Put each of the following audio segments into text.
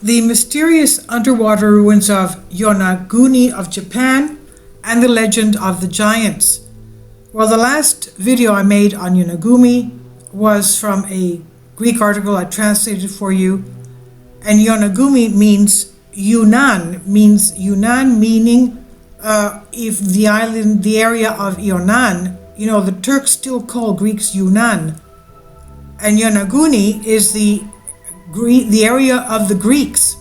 The mysterious underwater ruins of Yonaguni of Japan and the legend of the giants. Well, the last video I made on Yonaguni was from a Greek article I translated for you. And Yonaguni means Yunnan, meaning if the island, the area of Yunnan, the Turks still call Greeks Yunnan. And Yonaguni is the area of the Greeks.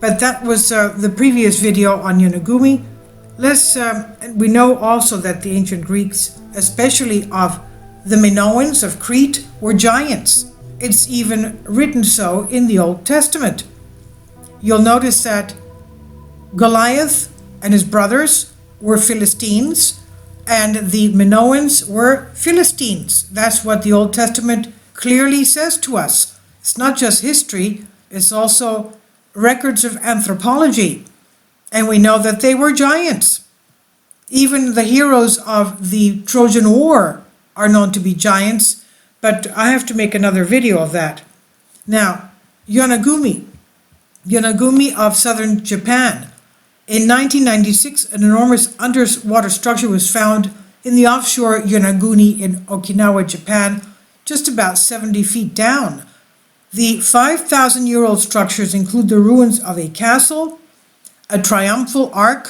But that was the previous video on Yonaguni. We know also that the ancient Greeks, especially of the Minoans of Crete, were giants. It's even written so in the Old Testament. You'll notice that Goliath and his brothers were Philistines, and the Minoans were Philistines. That's what the Old Testament clearly says to us. It's not just history, it's also records of anthropology. And we know that they were giants. Even the heroes of the Trojan War are known to be giants, but I have to make another video of that. Now, Yonaguni of southern Japan. In 1996, an enormous underwater structure was found in the offshore Yonaguni in Okinawa, Japan, just about 70 feet down. The 5,000-year-old structures include the ruins of a castle, a triumphal arch,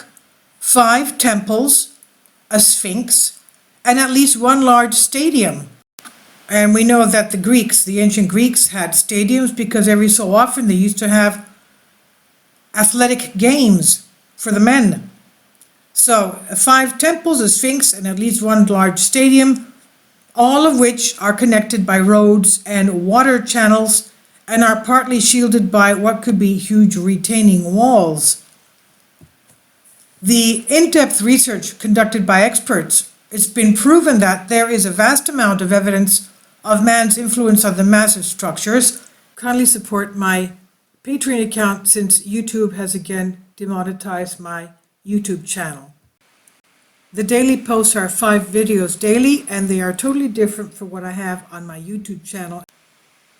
5 temples, a sphinx, and at least one large stadium. And we know that the ancient Greeks had stadiums because every so often they used to have athletic games for the men. So 5 temples, a sphinx, and at least one large stadium, all of which are connected by roads and water channels and are partly shielded by what could be huge retaining walls. The in-depth research conducted by experts, it's been proven that there is a vast amount of evidence of man's influence on the massive structures. Kindly support my Patreon account since YouTube has again demonetized my YouTube channel. The daily posts are 5 videos daily, and they are totally different from what I have on my YouTube channel.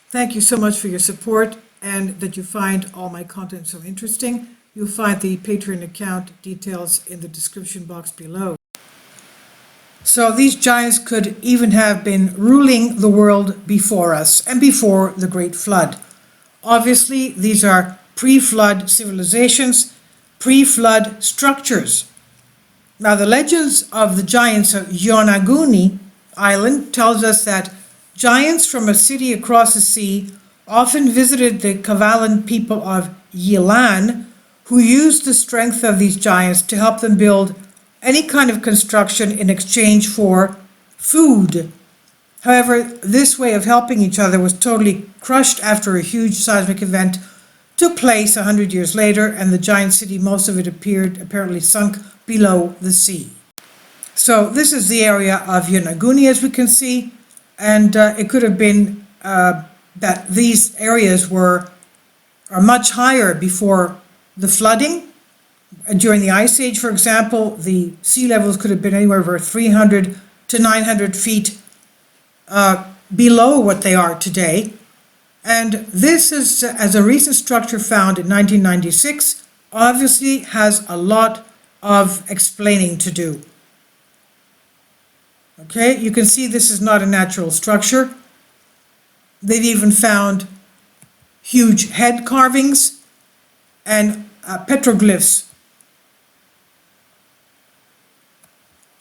Thank you so much for your support and that you find all my content so interesting. You'll find the Patreon account details in the description box below. So these giants could even have been ruling the world before us and before the Great Flood. Obviously, these are pre-flood civilizations, pre-flood structures. Now, the legends of the giants of Yonaguni Island tells us that giants from a city across the sea often visited the Kavalan people of Yilan, who used the strength of these giants to help them build any kind of construction in exchange for food. However, this way of helping each other was totally crushed after a huge seismic event took place 100 years later, and the giant city, most of it apparently sunk below the sea. So this is the area of Yonaguni, as we can see, and it could have been that these areas are much higher before the flooding. During the Ice Age, for example, the sea levels could have been anywhere from 300 to 900 feet below what they are today. And this is, as a recent structure found in 1996, obviously has a lot of explaining to do. Okay, you can see this is not a natural structure. They've even found huge head carvings and petroglyphs.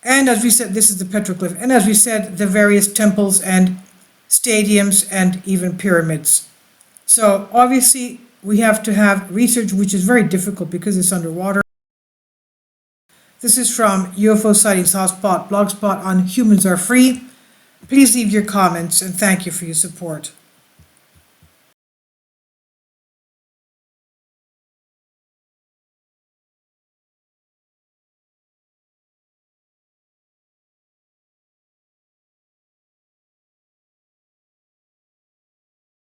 And as we said, this is the petroglyph. And as we said, the various temples and stadiums and even pyramids. So obviously we have to have research, which is very difficult because it's underwater. This is from UFO Sightings Hotspot blogspot on Humans Are Free. Please leave your comments and thank you for your support.